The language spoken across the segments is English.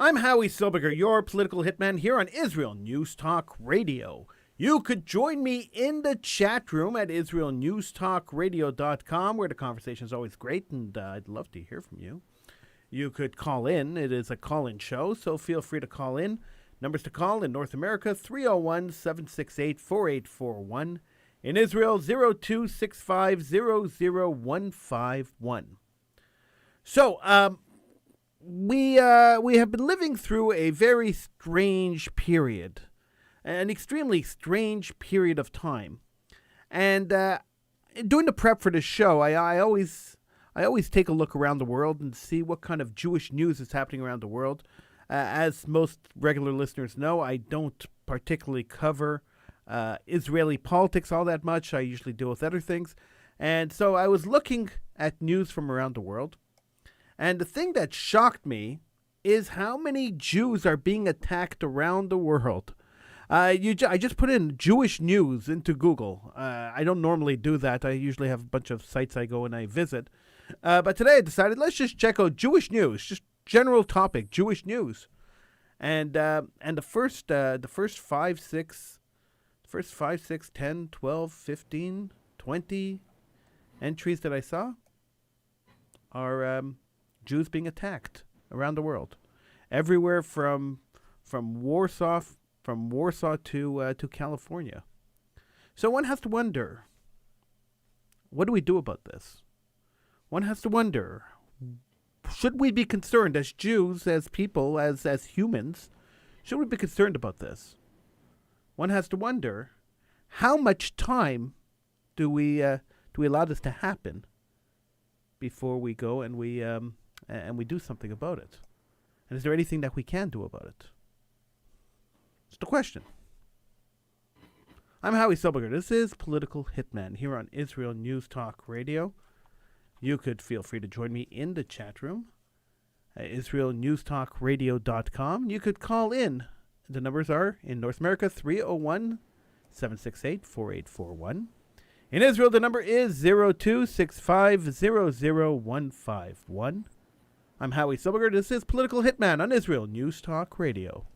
I'm Howie Silberger, your political hitman here on Israel News Talk Radio. You could join me in the chat room at israelnewstalkradio.com, where the conversation is always great, and I'd love to hear from you. You could call in. It is a call-in show, so feel free to call in. Numbers to call in North America, 301-768-4841. In Israel, 0265000151. So, we have been living through a very strange period, an extremely strange period of time. And doing the prep for this show, I always take a look around the world and see what kind of Jewish news is happening around the world. As most regular listeners know, I don't particularly cover Israeli politics all that much. I usually deal with other things. And so I was looking at news from around the world. And the thing that shocked me is how many Jews are being attacked around the world. I just put in Jewish news into Google. I don't normally do that. I usually have a bunch of sites I go and I visit. But today I decided let's just check out Jewish news, just general topic, Jewish news. And the first 5, 6, 10, 12, 15, 20 entries that I saw are Jews being attacked around the world, everywhere from Warsaw to California. So one has to wonder, what do we do about this? One has to wonder, should we be concerned as Jews, as people, as humans? Should we be concerned about this? One has to wonder, how much time do we allow this to happen before we go and we do something about it? And is there anything that we can do about it? It's the question. I'm Howie Silberger. This is Political Hitman here on Israel News Talk Radio. You could feel free to join me in the chat room at israelnewstalkradio.com. You could call in. The numbers are in North America 301-768-4841. In Israel, the number is 0265000151. I'm Howie Silberger. This is Political Hitman on Israel News Talk Radio.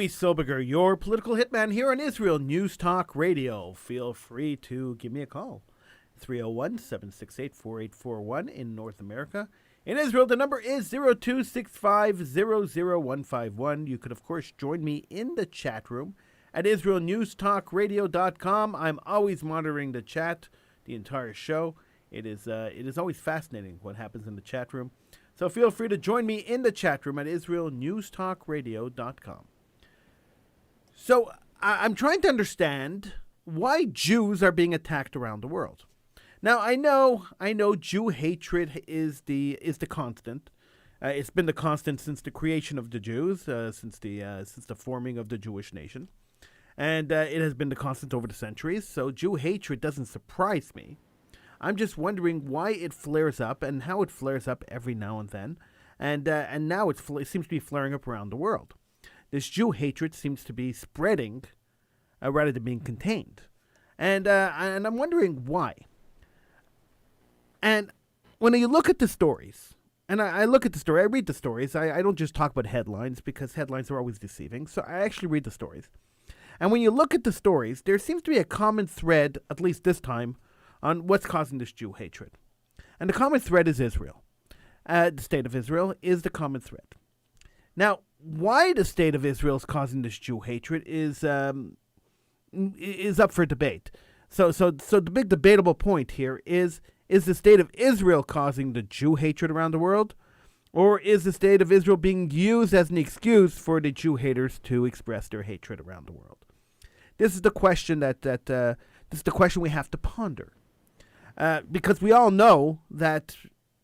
Joey Silberger, your political hitman here on Israel News Talk Radio. Feel free to give me a call. 301-768-4841 in North America. In Israel, the number is 0265-00151. You could, of course, join me in the chat room at IsraelNewsTalkRadio.com. I'm always monitoring the chat, the entire show. It is always fascinating what happens in the chat room. So feel free to join me in the chat room at IsraelNewsTalkRadio.com. So I'm trying to understand why Jews are being attacked around the world. Now I know Jew hatred is the constant. It's been the constant since the creation of the Jews, since the forming of the Jewish nation, and it has been the constant over the centuries. So Jew hatred doesn't surprise me. I'm just wondering why it flares up and how it flares up every now and then, and now it seems to be flaring up around the world. This Jew hatred seems to be spreading rather than being contained, and I'm wondering why. And when you look at the stories, and I look at the story, I read the stories. I don't just talk about headlines because headlines are always deceiving. So I actually read the stories. And when you look at the stories, there seems to be a common thread, at least this time, on what's causing this Jew hatred. And the common thread is Israel. The state of Israel is the common thread. Now, why the state of Israel is causing this Jew hatred is up for debate. So the big debatable point here is the state of Israel causing the Jew hatred around the world, or is the state of Israel being used as an excuse for the Jew haters to express their hatred around the world? This is the question this is the question we have to ponder, because we all know that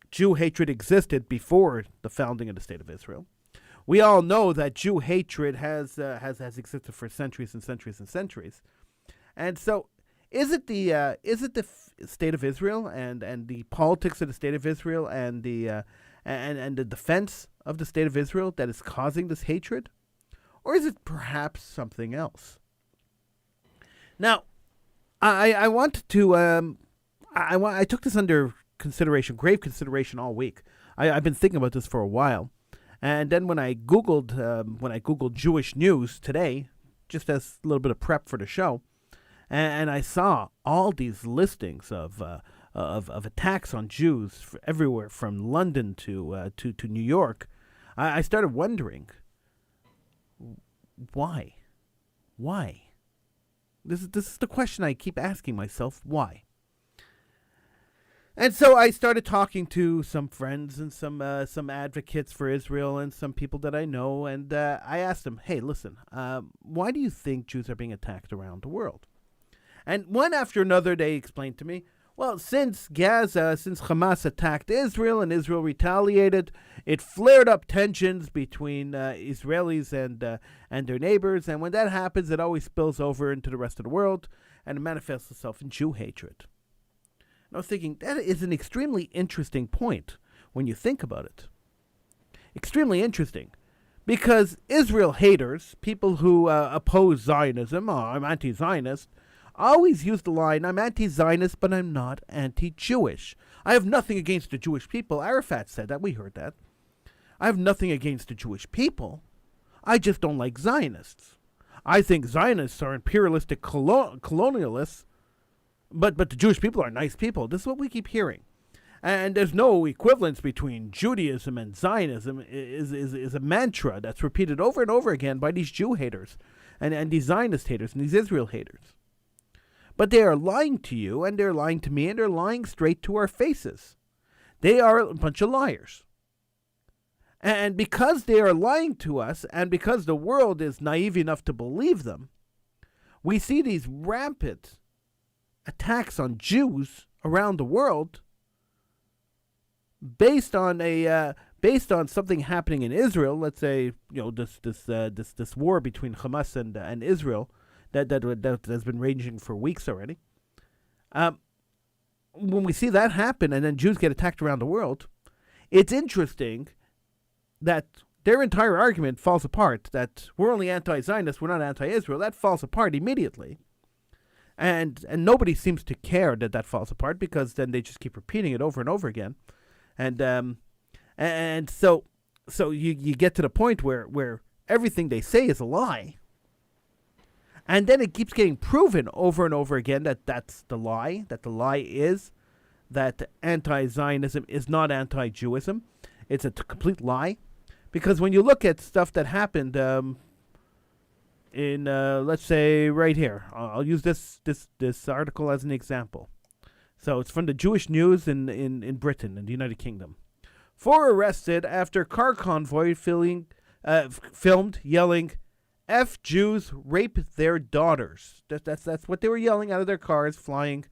Jew hatred existed before the founding of the state of Israel. We all know that Jew hatred has existed for centuries and centuries and centuries, and so. Is it the state of Israel and the politics of the state of Israel and the defense of the state of Israel that is causing this hatred, or is it perhaps something else? Now, I took this under consideration, grave consideration, all week. I've been thinking about this for a while, and then when I googled Jewish news today, just as a little bit of prep for the show. And I saw all these listings of attacks on Jews everywhere from London to New York. I started wondering why. This is the question I keep asking myself. Why? And so I started talking to some friends and some advocates for Israel and some people that I know, and I asked them, "Hey, listen, why do you think Jews are being attacked around the world?" And one after another, they explained to me, well, since Hamas attacked Israel and Israel retaliated, it flared up tensions between Israelis and their neighbors. And when that happens, it always spills over into the rest of the world and it manifests itself in Jew hatred. And I was thinking, that is an extremely interesting point when you think about it. Extremely interesting. Because Israel haters, people who oppose Zionism, or I'm anti-Zionist, always use the line, I'm anti-Zionist, but I'm not anti-Jewish. I have nothing against the Jewish people. Arafat said that. We heard that. I have nothing against the Jewish people. I just don't like Zionists. I think Zionists are imperialistic colonialists, but the Jewish people are nice people. This is what we keep hearing. And there's no equivalence between Judaism and Zionism. Is a mantra that's repeated over and over again by these Jew haters and these Zionist haters and these Israel haters. But they are lying to you, and they're lying to me, and they're lying straight to our faces. They are a bunch of liars. And because they are lying to us, and because the world is naive enough to believe them, we see these rampant attacks on Jews around the world based on something happening in Israel. Let's say, this war between Hamas and Israel. That has been raging for weeks already. When we see that happen and then Jews get attacked around the world, it's interesting that their entire argument falls apart, that we're only anti-Zionist, we're not anti-Israel. That falls apart immediately. And nobody seems to care that falls apart because then they just keep repeating it over and over again. And so you get to the point where everything they say is a lie. And then it keeps getting proven over and over again that that's the lie, that the lie is that anti-Zionism is not anti-Jewism. It's a complete lie. Because when you look at stuff that happened in, let's say, right here. I'll use this article as an example. So it's from the Jewish News in Britain, in the United Kingdom. 4 arrested after car convoy filmed yelling, "F Jews, rape their daughters." That's what they were yelling out of their cars, flying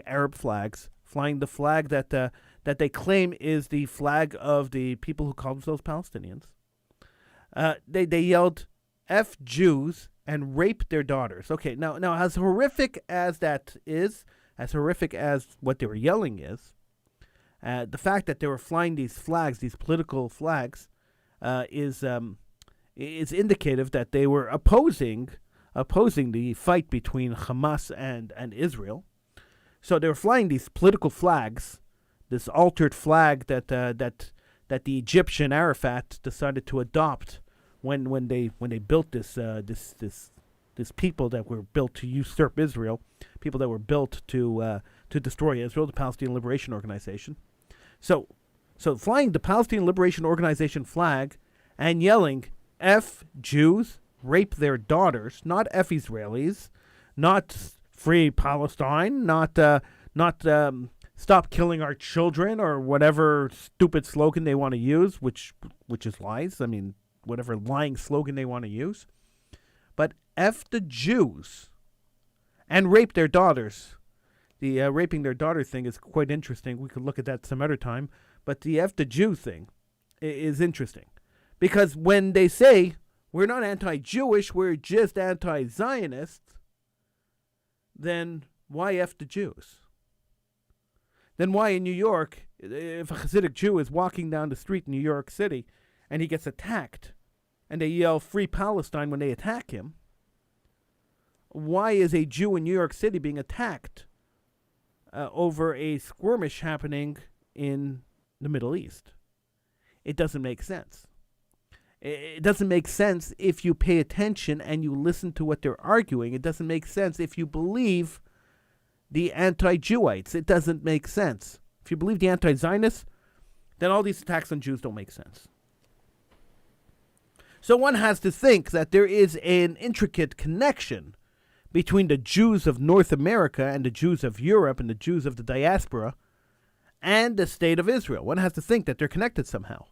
Arab flags, flying the flag that they claim is the flag of the people who call themselves Palestinians. They yelled, "F Jews," and rape their daughters. Okay, now as horrific as that is, as horrific as what they were yelling is, the fact that they were flying these flags, these political flags, is indicative that they were opposing the fight between Hamas and Israel. So they were flying these political flags, this altered flag that the Egyptian Arafat decided to adopt when they built this people that were built to usurp Israel, people that were built to destroy Israel, the Palestinian Liberation Organization. So flying the Palestinian Liberation Organization flag and yelling, "F Jews, rape their daughters," not F Israelis, not free Palestine, not stop killing our children, or whatever stupid slogan they want to use, which is lies. I mean, whatever lying slogan they want to use. But F the Jews and rape their daughters. The raping their daughter thing is quite interesting. We could look at that some other time. But the F the Jew thing is interesting. Because when they say, we're not anti-Jewish, we're just anti-Zionist, then why F the Jews? Then why in New York, if a Hasidic Jew is walking down the street in New York City and he gets attacked and they yell "Free Palestine" when they attack him, why is a Jew in New York City being attacked over a skirmish happening in the Middle East? It doesn't make sense. It doesn't make sense if you pay attention and you listen to what they're arguing. It doesn't make sense if you believe the anti-Jewites. It doesn't make sense. If you believe the anti-Zionists, then all these attacks on Jews don't make sense. So one has to think that there is an intricate connection between the Jews of North America and the Jews of Europe and the Jews of the diaspora and the state of Israel. One has to think that they're connected somehow.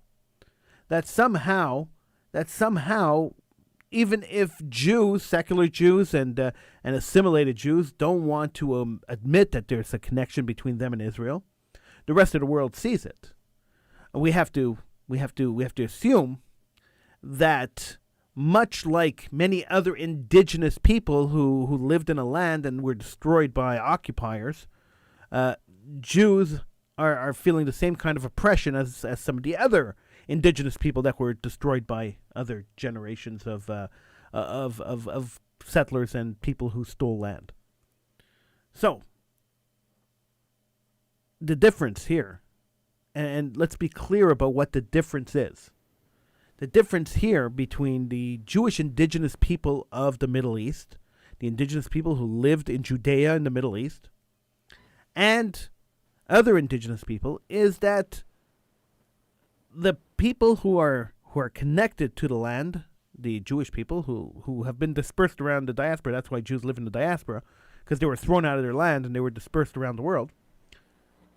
That somehow, even if Jews, secular Jews and assimilated Jews don't want to admit that there's a connection between them and Israel, the rest of the world sees it. And we have to assume that, much like many other indigenous people who lived in a land and were destroyed by occupiers, Jews are feeling the same kind of oppression as some of the other indigenous people that were destroyed by other generations of settlers and people who stole land. So, the difference here, and let's be clear about what the difference is. The difference here between the Jewish indigenous people of the Middle East, the indigenous people who lived in Judea in the Middle East, and other indigenous people, is that the people who are connected to the land, the Jewish people who have been dispersed around the diaspora, that's why Jews live in the diaspora, because they were thrown out of their land and they were dispersed around the world.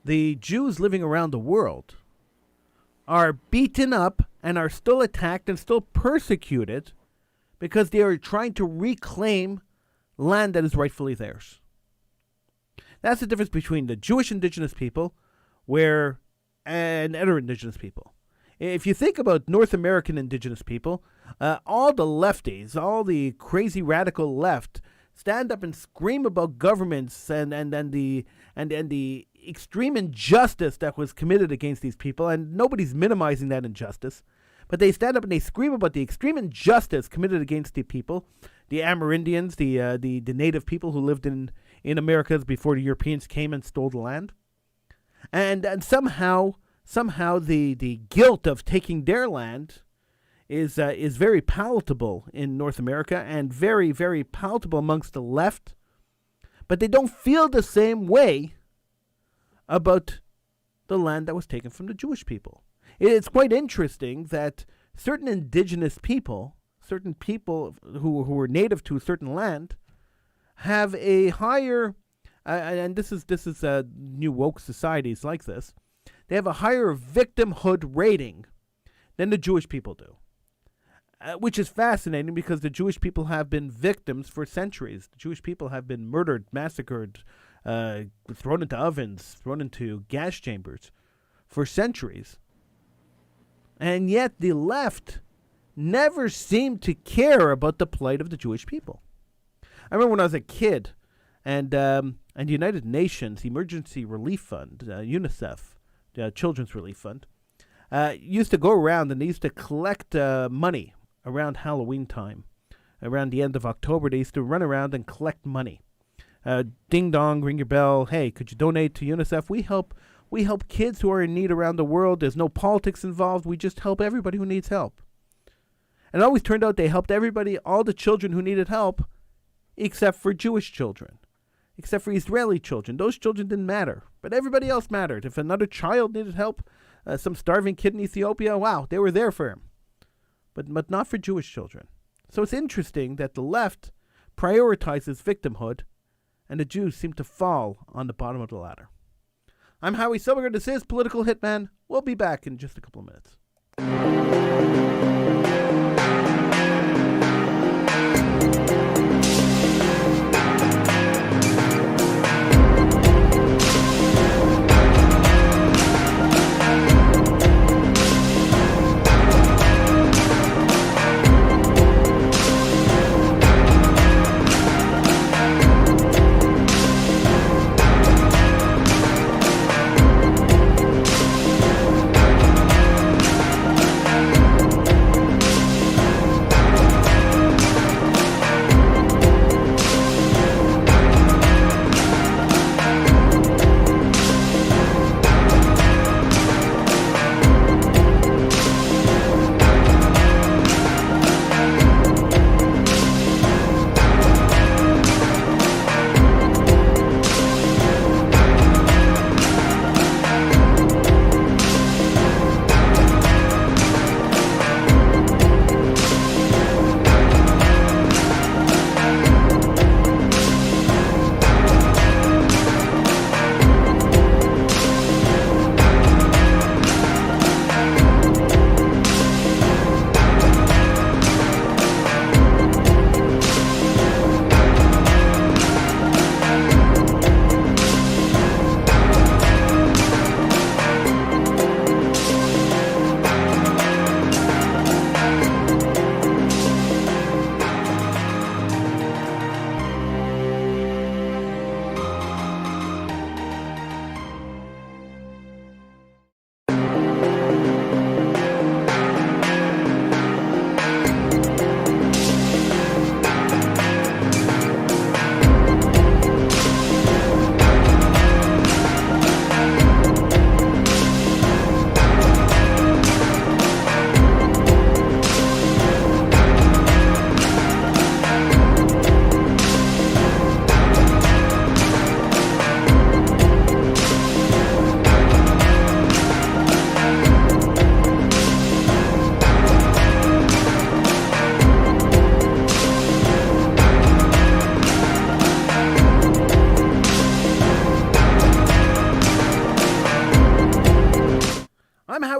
The Jews living around the world are beaten up and are still attacked and still persecuted because they are trying to reclaim land that is rightfully theirs. That's the difference between the Jewish indigenous people and other indigenous people. If you think about North American indigenous people, all the lefties, all the crazy radical left, stand up and scream about governments and the extreme injustice that was committed against these people, and nobody's minimizing that injustice. But they stand up and they scream about the extreme injustice committed against the people, the Amerindians, the native people who lived in Americas before the Europeans came and stole the land, and somehow the guilt of taking their land is very palatable in North America and very, very palatable amongst the left, but they don't feel the same way about the land that was taken from the Jewish people. It's quite interesting that certain indigenous people, certain people who were native to a certain land, have a higher, and this is new woke societies like this, they have a higher victimhood rating than the Jewish people do. Which is fascinating because the Jewish people have been victims for centuries. The Jewish people have been murdered, massacred, thrown into ovens, thrown into gas chambers for centuries. And yet the left never seemed to care about the plight of the Jewish people. I remember when I was a kid, and the United Nations Emergency Relief Fund, UNICEF, Children's Relief Fund, used to go around and they used to collect money around Halloween time. Around the end of October, they used to run around and collect money. Ding dong, ring your bell. Hey, could you donate to UNICEF? We help kids who are in need around the world. There's no politics involved. We just help everybody who needs help. And it always turned out they helped everybody, all the children who needed help, except for Jewish children, except for Israeli children. Those children didn't matter, but everybody else mattered. If another child needed help, some starving kid in Ethiopia, wow, they were there for him. But not for Jewish children. So it's interesting that the left prioritizes victimhood, and the Jews seem to fall on the bottom of the ladder. I'm Howie Silberger. This is Political Hitman. We'll be back in just a couple of minutes.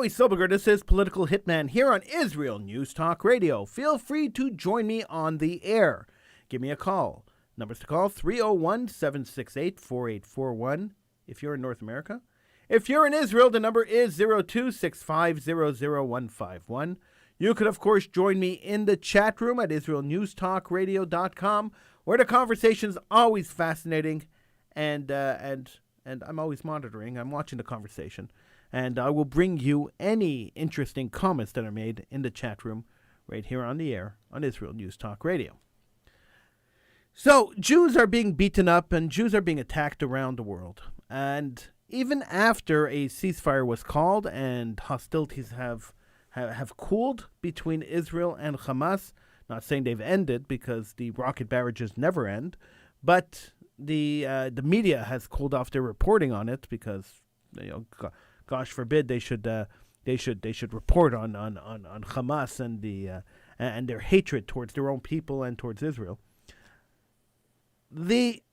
Silberger. This is Political Hitman here on Israel News Talk Radio. Feel free to join me on the air. Give me a call. Numbers to call, 301-768-4841 if you're in North America. If you're in Israel, the number is 02-650-0151. You could, of course, join me in the chat room at israelnewstalkradio.com, where the conversation's always fascinating, and I'm always monitoring. I'm watching the conversation. And I will bring you any interesting comments that are made in the chat room right here on the air on Israel News Talk Radio. So, Jews are being beaten up and Jews are being attacked around the world. And even after a ceasefire was called and hostilities have have cooled between Israel and Hamas. Not saying they've ended, because the rocket barrages never end, but the media has cooled off their reporting on it, because gosh forbid they should report on Hamas and their hatred towards their own people and towards Israel. The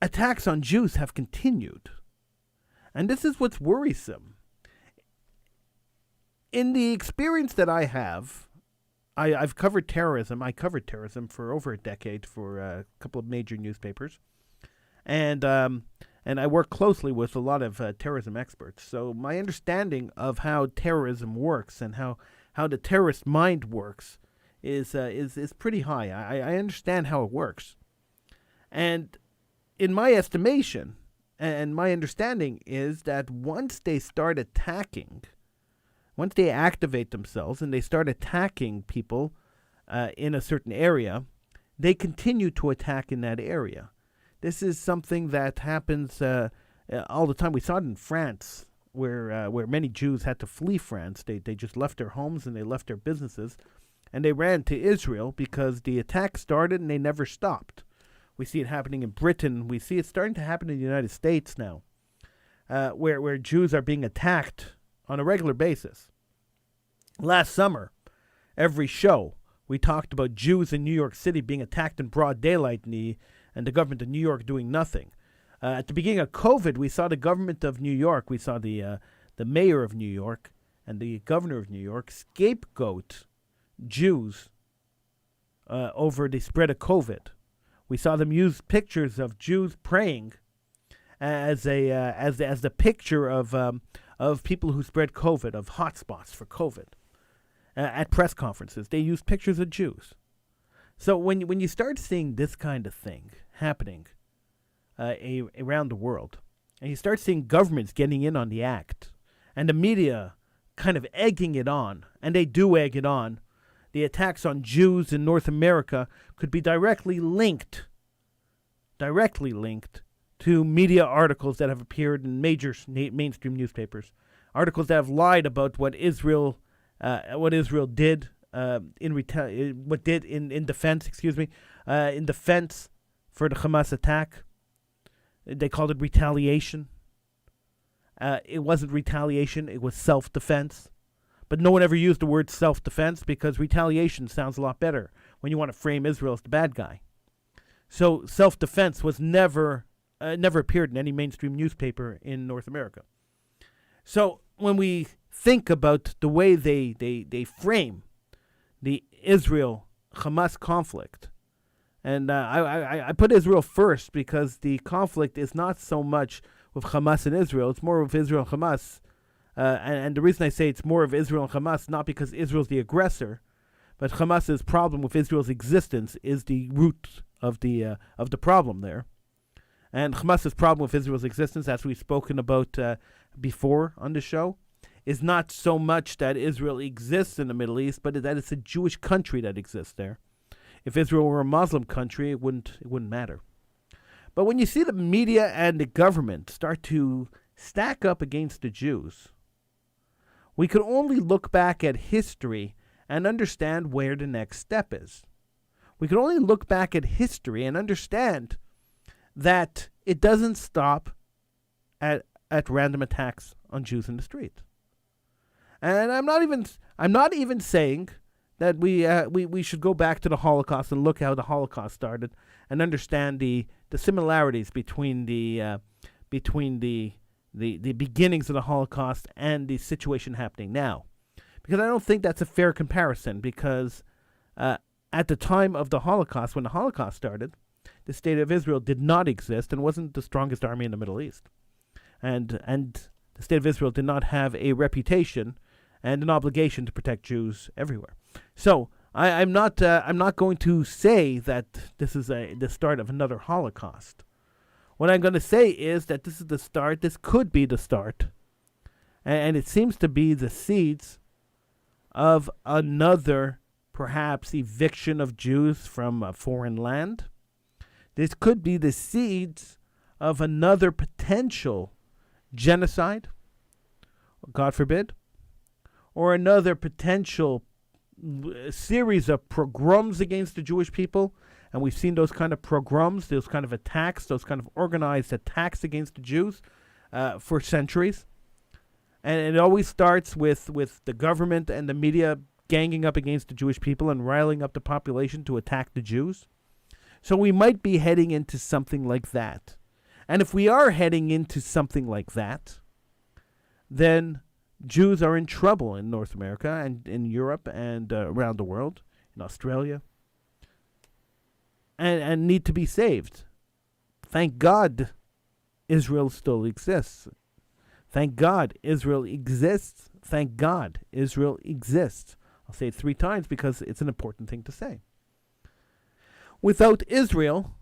attacks on Jews have continued, and this is what's worrisome. In the experience that I have, I've covered terrorism. I covered terrorism for over a decade for a couple of major newspapers, and I work closely with a lot of terrorism experts. So my understanding of how terrorism works and how the terrorist mind works is pretty high. I understand how it works, and in my estimation and my understanding is that once they start attacking. Once they activate themselves and they start attacking people in a certain area, they continue to attack in that area. This is something that happens all the time. We saw it in France, where many Jews had to flee France. They just left their homes and they left their businesses, and they ran to Israel because the attack started and they never stopped. We see it happening in Britain. We see it starting to happen in the United States now, where Jews are being attacked on a regular basis. Last summer, every show, we talked about Jews in New York City being attacked in broad daylight and the government of New York doing nothing. At the beginning of COVID, we saw the government of New York, we saw the mayor of New York and the governor of New York scapegoat Jews over the spread of COVID. We saw them use pictures of Jews praying as the picture of people who spread COVID, of hotspots for COVID. At press conferences, they use pictures of Jews. So when you start seeing this kind of thing happening around the world, and you start seeing governments getting in on the act, and the media kind of egging it on, and they do egg it on, the attacks on Jews in North America could be directly linked to media articles that have appeared in major mainstream newspapers, articles that have lied about what Israel did in defense for the Hamas attack. They called it retaliation. It wasn't retaliation; it was self-defense. But no one ever used the word self-defense because retaliation sounds a lot better when you want to frame Israel as the bad guy. So self-defense was never appeared in any mainstream newspaper in North America. So when we think about the way they frame the Israel-Hamas conflict, and I put Israel first because the conflict is not so much with Hamas and Israel, it's more with Israel and Hamas. And the reason I say it's more of Israel and Hamas, not because Israel's the aggressor, but Hamas's problem with Israel's existence is the root of the problem there. And Hamas's problem with Israel's existence, as we've spoken about before on the show, is not so much that Israel exists in the Middle East, but that it's a Jewish country that exists there. If Israel were a Muslim country, it wouldn't matter. But when you see the media and the government start to stack up against the Jews, we can only look back at history and understand where the next step is. We can only look back at history and understand that it doesn't stop at random attacks on Jews in the street. And I'm not even saying that we should go back to the Holocaust and look how the Holocaust started and understand the similarities between the beginnings of the Holocaust and the situation happening now. Because I don't think that's a fair comparison, because at the time of the Holocaust, when the Holocaust started, the State of Israel did not exist and wasn't the strongest army in the Middle East. And the State of Israel did not have a reputation and an obligation to protect Jews everywhere. So I'm not going to say that this is the start of another Holocaust. What I'm going to say is that this is the start. This could be the start, and it seems to be the seeds of another, perhaps, eviction of Jews from a foreign land. This could be the seeds of another potential genocide, God forbid, or another potential series of pogroms against the Jewish people. And we've seen those kind of pogroms, those kind of attacks, those kind of organized attacks against the Jews for centuries. And it always starts with the government and the media ganging up against the Jewish people and riling up the population to attack the Jews. So we might be heading into something like that. And if we are heading into something like that, then Jews are in trouble in North America and in Europe and around the world, in Australia, and need to be saved. Thank God Israel still exists. Thank God Israel exists. Thank God Israel exists. I'll say it 3 times because it's an important thing to say. Without Israel,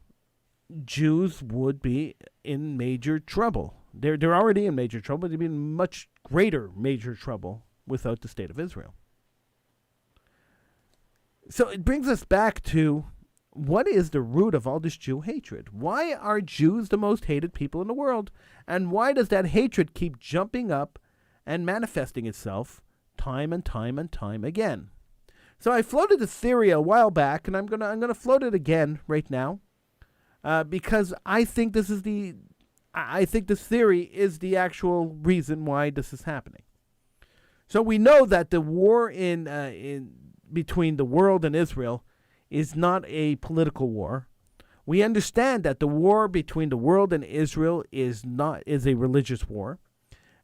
Jews would be in major trouble. They're already in major trouble. They'd be in much greater major trouble without the state of Israel. So it brings us back to, what is the root of all this Jew hatred? Why are Jews the most hated people in the world? And why does that hatred keep jumping up and manifesting itself time and time and time again? So I floated a theory a while back, and I'm gonna float it again right now, because I think this theory is the actual reason why this is happening. So we know that the war in between the world and Israel is not a political war. We understand that the war between the world and Israel is a religious war,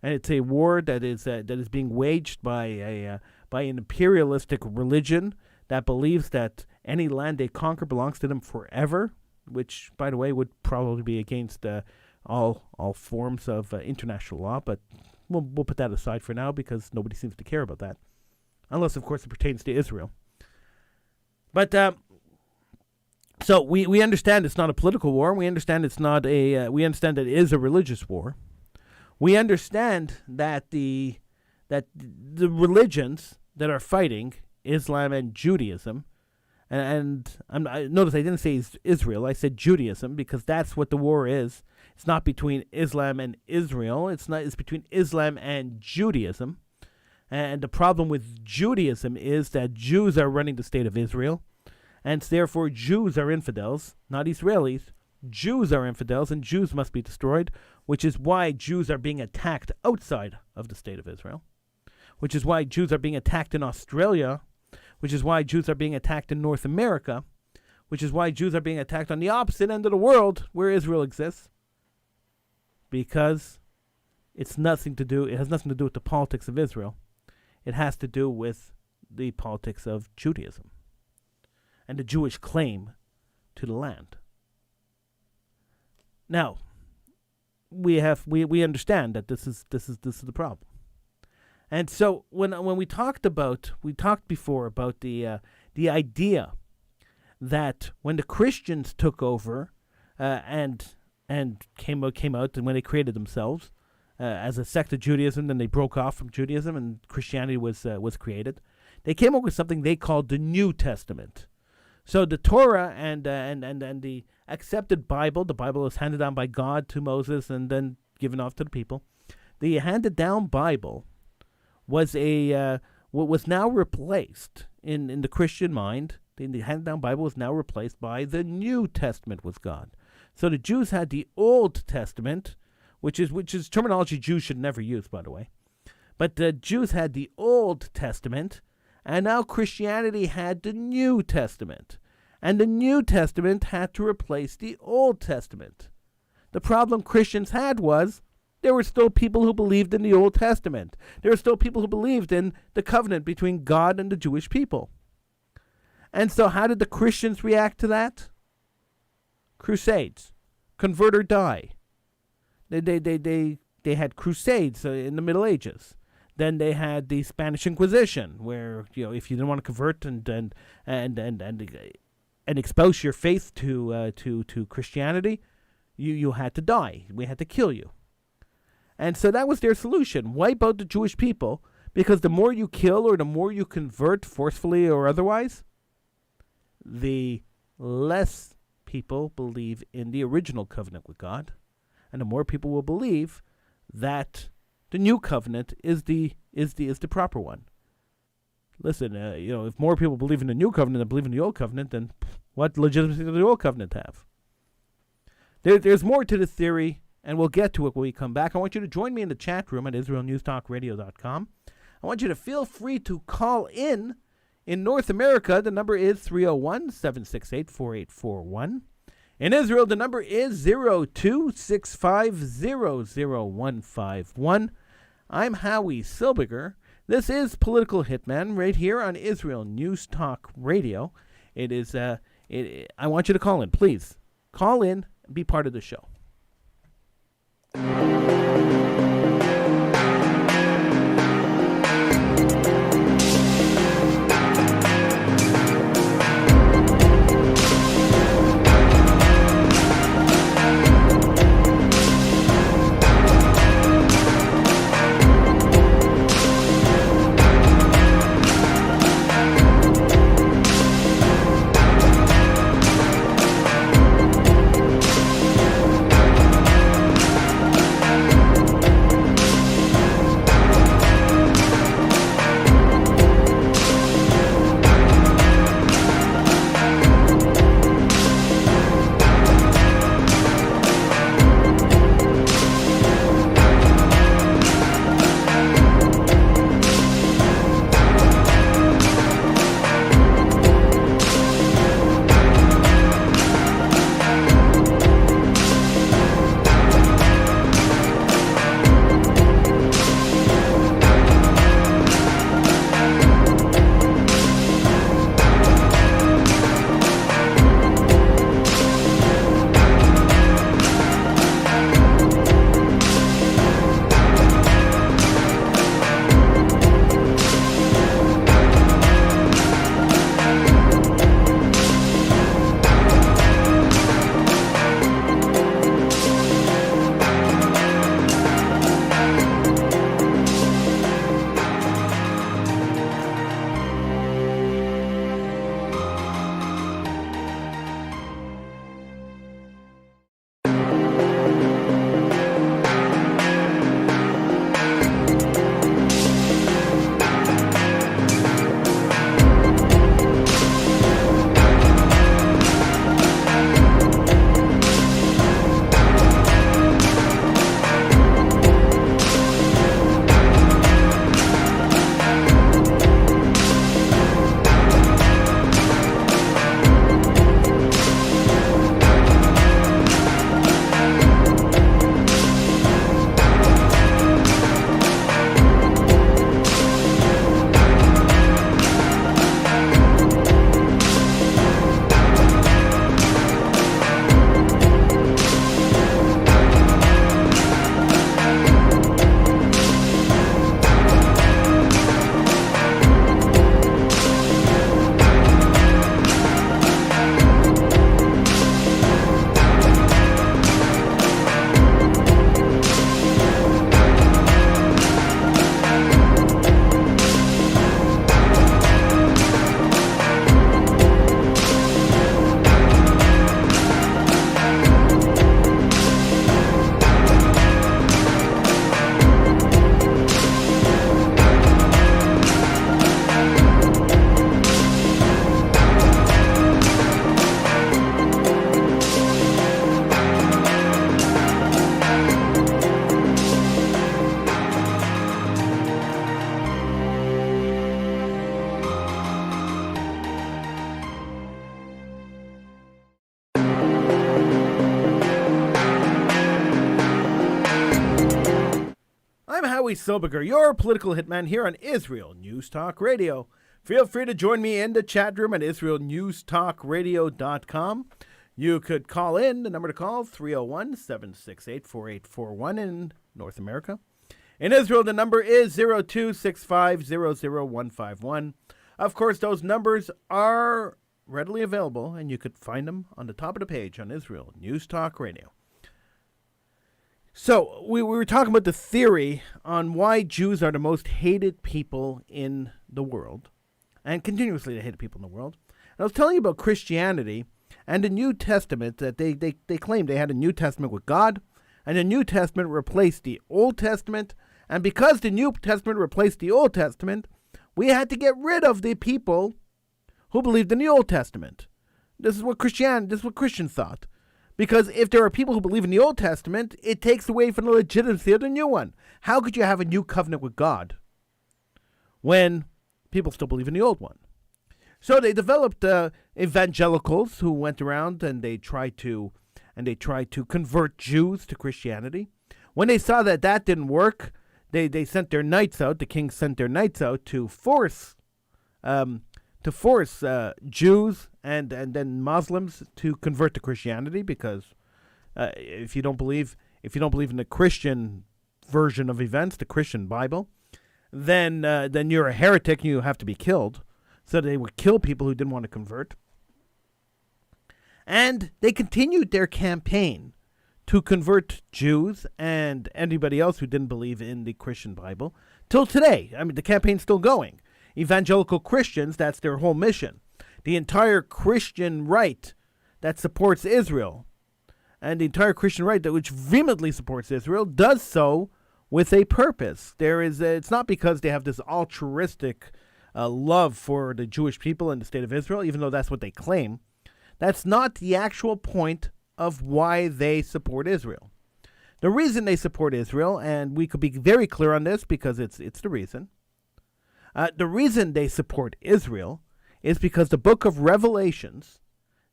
and it's a war that is being waged by an imperialistic religion that believes that any land they conquer belongs to them forever, which, by the way, would probably be against all forms of international law. But we'll put that aside for now because nobody seems to care about that, unless, of course, it pertains to Israel. But so we understand it's not a political war. We understand it's not we understand that it is a religious war. We understand that the religions that are fighting, Islam and Judaism, and notice I didn't say Israel. I said Judaism because that's what the war is. It's not between Islam and Israel. It's between Islam and Judaism. And the problem with Judaism is that Jews are running the state of Israel, and therefore Jews are infidels, not Israelis. Jews are infidels, and Jews must be destroyed, which is why Jews are being attacked outside of the state of Israel, which is why Jews are being attacked in Australia, which is why Jews are being attacked in North America, which is why Jews are being attacked on the opposite end of the world where Israel exists, because it has nothing to do with the politics of Israel. It has to do with the politics of Judaism and the Jewish claim to the land. Now, we understand that this is the problem. And so when we talked before about the idea that when the Christians took over and came out and when they created themselves as a sect of Judaism, then they broke off from Judaism and Christianity was created. They came up with something they called the New Testament. So the Torah and the accepted Bible, the Bible was handed down by God to Moses and then given off to the people. The handed down Bible was what was now replaced in the Christian mind. The handed down Bible was now replaced by the New Testament with God. So the Jews had the Old Testament, which is terminology Jews should never use, by the way. But the Jews had the Old Testament, and now Christianity had the New Testament. And the New Testament had to replace the Old Testament. The problem Christians had was there were still people who believed in the Old Testament. There were still people who believed in the covenant between God and the Jewish people. And so how did the Christians react to that? Crusades. Convert or die. They had crusades in the Middle Ages. Then they had the Spanish Inquisition, where if you didn't want to convert and expose your faith to Christianity, you had to die. We had to kill you. And so that was their solution: wipe out the Jewish people, because the more you kill or the more you convert forcefully or otherwise, the less people believe in the original covenant with God, and the more people will believe that the new covenant is the proper one. listen, if more people believe in the new covenant than believe in the old covenant, then what legitimacy does the old covenant have? There's more to this theory, and we'll get to it when we come back. I want you to join me in the chat room at IsraelNewsTalkRadio.com. I want you to feel free to call in. In North America, the number is 301-768-4841. In Israel, the number is 02-650-0151. I'm Howie Silbiger. This is Political Hitman right here on Israel News Talk Radio. It is. I want you to call in, please. Call in and be part of the show. Howie Silbiger, your political hitman here on Israel News Talk Radio. Feel free to join me in the chat room at IsraelNewsTalkRadio.com. You could call in. The number to call, 301-768-4841 in North America. In Israel, the number is 02-650-0151. Of course, those numbers are readily available, and you could find them on the top of the page on Israel News Talk Radio. So, we were talking about the theory on why Jews are the most hated people in the world, and continuously the hated people in the world. And I was telling you about Christianity and the New Testament, that they claimed they had a New Testament with God, and the New Testament replaced the Old Testament. And because the New Testament replaced the Old Testament, We had to get rid of the people who believed in the Old Testament. This is what Christians thought. Because if there are people who believe in the Old Testament, it takes away from the legitimacy of the new one. How could you have a new covenant with God when people still believe in the old one? So they developed evangelicals who went around and they tried to convert Jews to Christianity. When they saw that didn't work, they sent their knights out. The king sent their knights out to force Jews and then Muslims to convert to Christianity, because if you don't believe in the Christian version of events, the Christian Bible, then you're a heretic and you have to be killed. So they would kill people who didn't want to convert. And they continued their campaign to convert Jews and anybody else who didn't believe in the Christian Bible till today. I mean, the campaign's still going. Evangelical Christians, that's their whole mission. The entire Christian right that supports Israel, and the entire Christian right which vehemently supports Israel, does so with a purpose. It's not because they have this altruistic love for the Jewish people and the state of Israel, even though that's what they claim. That's not the actual point of why they support Israel. The reason they support Israel, and we could be very clear on this because it's the reason. The reason they support Israel is because the book of Revelations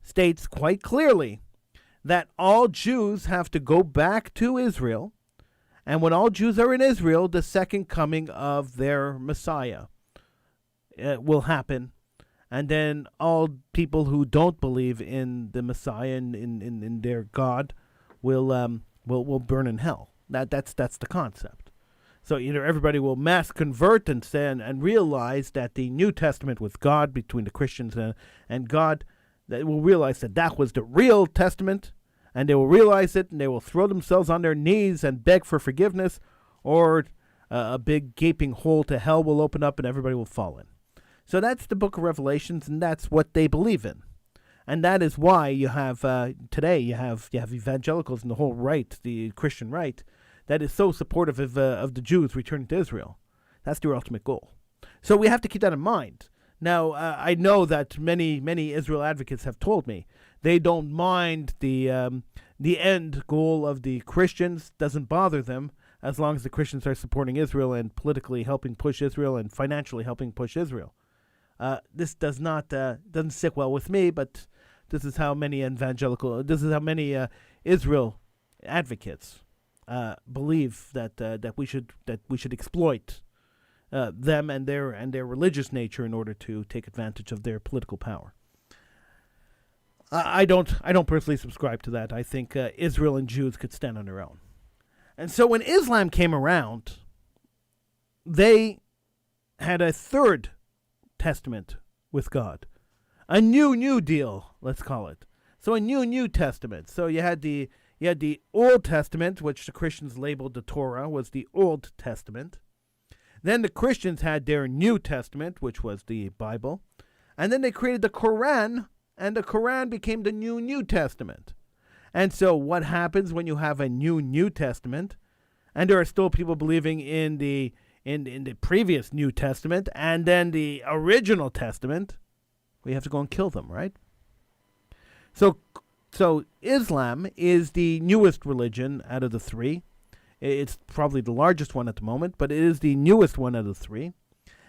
states quite clearly that all Jews have to go back to Israel, and when all Jews are in Israel, the second coming of their Messiah will happen, and then all people who don't believe in the Messiah and in their God will burn in hell. That's the concept. So either everybody will mass convert and realize that the New Testament was God between the Christians and God, that will realize that was the real testament, and they will realize it, and they will throw themselves on their knees and beg for forgiveness, or a big gaping hole to hell will open up and everybody will fall in. So that's the book of Revelations, and that's what they believe in. And that is why you have, today, you have evangelicals and the whole right, the Christian right, that is so supportive of the Jews returning to Israel. That's their ultimate goal. So we have to keep that in mind. Now, I know that many Israel advocates have told me they don't mind the end goal of the Christians, doesn't bother them, as long as the Christians are supporting Israel and politically helping push Israel and financially helping push Israel. This doesn't sit well with me, but this is how many Israel advocates believe that we should exploit them and their religious nature in order to take advantage of their political power. I don't personally subscribe to that. I think Israel and Jews could stand on their own. And so when Islam came around, they had a third testament with God. A new deal, let's call it. So a new testament. So you had the Old Testament, which the Christians labeled the Torah, was the Old Testament. Then the Christians had their New Testament, which was the Bible. And then they created the Quran, and the Quran became the New Testament. And so what happens when you have a New Testament, and there are still people believing in the previous New Testament and then the original Testament? We have to go and kill them, right? So Islam is the newest religion out of the three. It's probably the largest one at the moment, but it is the newest one out of the three.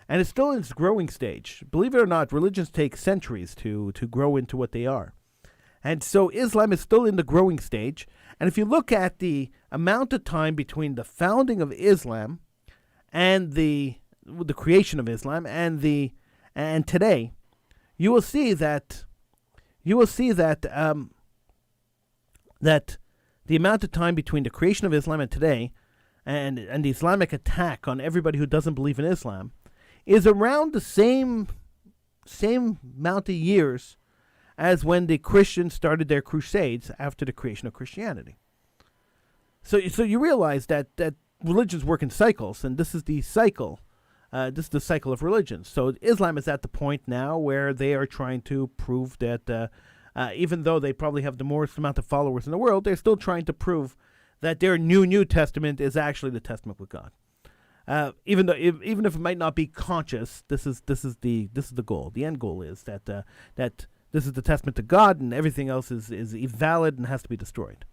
And it's still in its growing stage. Believe it or not, religions take centuries to grow into what they are. And so Islam is still in the growing stage. And if you look at the amount of time between the founding of Islam and the creation of Islam and today, you will see that that the amount of time between the creation of Islam and today, and the Islamic attack on everybody who doesn't believe in Islam, is around the same amount of years as when the Christians started their crusades after the creation of Christianity. So you realize that religions work in cycles, and this is the cycle. This is the cycle of religions. So Islam is at the point now where they are trying to prove that even though they probably have the most amount of followers in the world, they're still trying to prove that their New Testament is actually the Testament with God. Even if it might not be conscious, this is the goal. The end goal is that this is the testament to God, and everything else is invalid and has to be destroyed.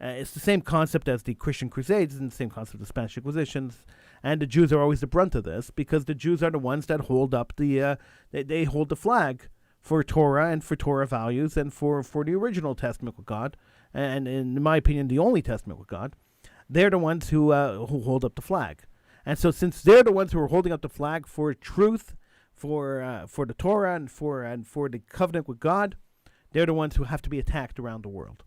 It's the same concept as the Christian Crusades and the same concept of the Spanish Inquisitions, and the Jews are always the brunt of this because the Jews are the ones that hold up they hold the flag for Torah and for Torah values and for the original testament with God, and in my opinion, the only testament with God. They're the ones who hold up the flag, and so since they're the ones who are holding up the flag for truth, for the Torah and for the covenant with God, they're the ones who have to be attacked around the world.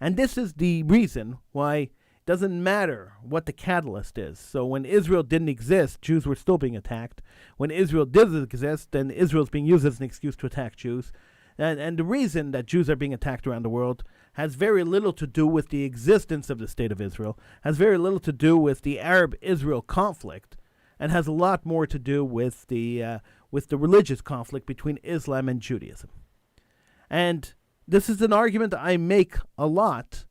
And this is the reason why it doesn't matter what the catalyst is. So when Israel didn't exist, Jews were still being attacked. When Israel did exist, then Israel's being used as an excuse to attack Jews. And the reason that Jews are being attacked around the world has very little to do with the existence of the State of Israel, has very little to do with the Arab-Israel conflict, and has a lot more to do with the religious conflict between Islam and Judaism. And this is an argument I make a lot,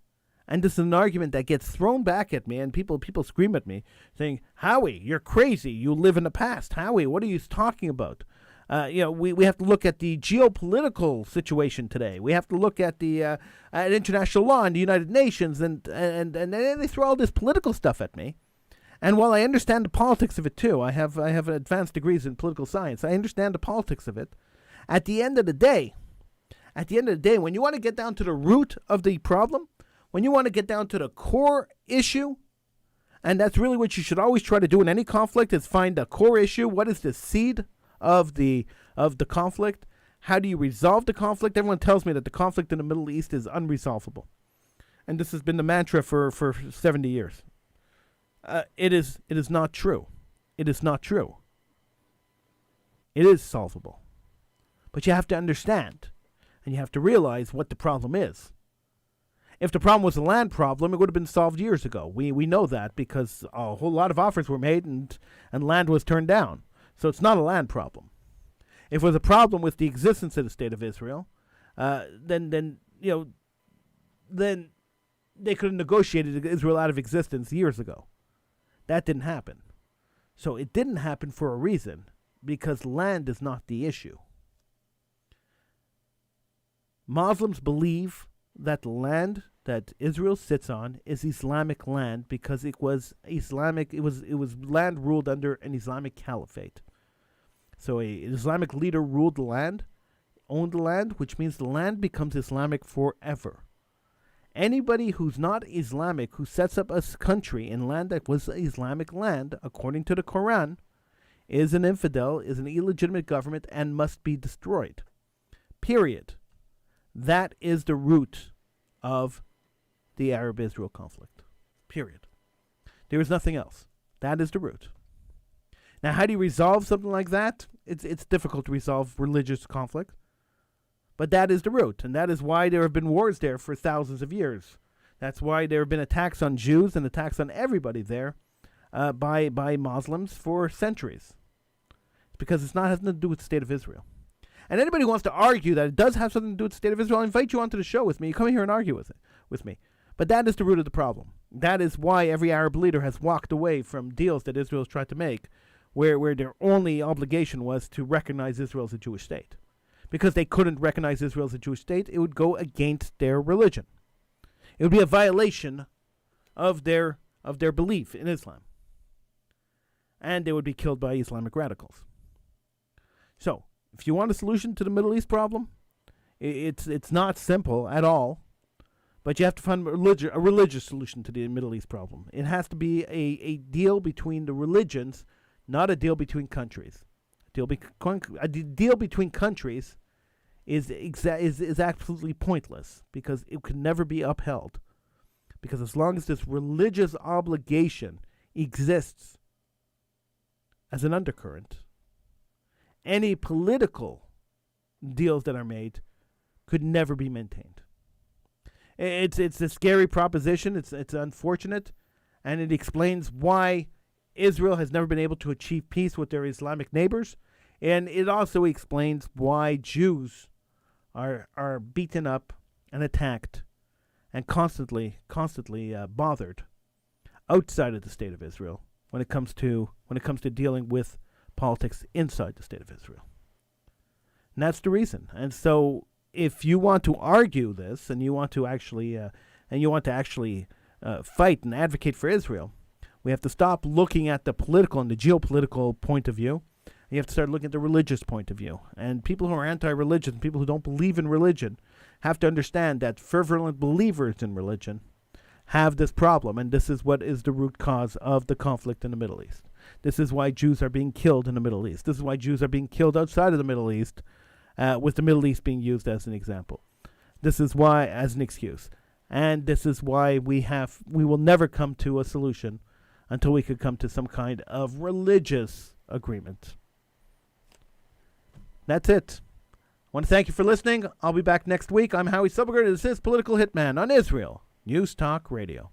and this is an argument that gets thrown back at me, and people scream at me, saying, Howie, you're crazy. You live in the past. Howie, what are you talking about? We have to look at the geopolitical situation today. We have to look at the at international law and the United Nations, and they throw all this political stuff at me. And while I understand the politics of it too, I have advanced degrees in political science. I understand the politics of it. At the end of the day, when you want to get down to the root of the problem, when you want to get down to the core issue, and that's really what you should always try to do in any conflict, is find a core issue. What is the seed of the conflict? How do you resolve the conflict? Everyone tells me that the conflict in the Middle East is unresolvable. And this has been the mantra for 70 years. It is not true. It is not true. It is solvable. But you have to understand, and you have to realize what the problem is. If the problem was a land problem, it would have been solved years ago. We know that because a whole lot of offers were made and land was turned down. So it's not a land problem. If it was a problem with the existence of the State of Israel, then they could have negotiated Israel out of existence years ago. That didn't happen. So it didn't happen for a reason, because land is not the issue. Muslims believe that the land that Israel sits on is Islamic land because it was Islamic. It was land ruled under an Islamic caliphate. So an Islamic leader ruled the land, owned the land, which means the land becomes Islamic forever. Anybody who's not Islamic, who sets up a country in land that was Islamic land, according to the Quran, is an infidel, is an illegitimate government, and must be destroyed. Period. That is the root of the Arab-Israel conflict. Period. There is nothing else. That is the root. Now, how do you resolve something like that? It's difficult to resolve religious conflict. But that is the root, and that is why there have been wars there for thousands of years. That's why there have been attacks on Jews and attacks on everybody there by Muslims for centuries. It's because it's not has nothing to do with the State of Israel. And anybody who wants to argue that it does have something to do with the State of Israel, I invite you onto the show with me. You come here and argue with me. But that is the root of the problem. That is why every Arab leader has walked away from deals that Israel has tried to make, where their only obligation was to recognize Israel as a Jewish state. Because they couldn't recognize Israel as a Jewish state, it would go against their religion. It would be a violation of their belief in Islam. And they would be killed by Islamic radicals. So, if you want a solution to the Middle East problem, it's not simple at all, but you have to find a religious solution to the Middle East problem. It has to be a deal between the religions, not a deal between countries. A deal between countries is absolutely pointless because it can never be upheld. Because as long as this religious obligation exists as an undercurrent, any political deals that are made could never be maintained. It's a scary proposition. It's unfortunate, and it explains why Israel has never been able to achieve peace with their Islamic neighbors, and it also explains why Jews are beaten up and attacked and constantly bothered outside of the State of Israel when it comes to dealing with politics inside the state of Israel. And that's the reason. And so, if you want to argue this, and you want to actually fight and advocate for Israel, we have to stop looking at the political and the geopolitical point of view. You have to start looking at the religious point of view. And people who are anti-religion, people who don't believe in religion, have to understand that fervent believers in religion have this problem, and this is what is the root cause of the conflict in the Middle East. This is why Jews are being killed in the Middle East. This is why Jews are being killed outside of the Middle East, with the Middle East being used as an example. This is why, as an excuse. And this is why we will never come to a solution until we could come to some kind of religious agreement. That's it. I want to thank you for listening. I'll be back next week. I'm Howie Subberger. This is Political Hitman on Israel News Talk Radio.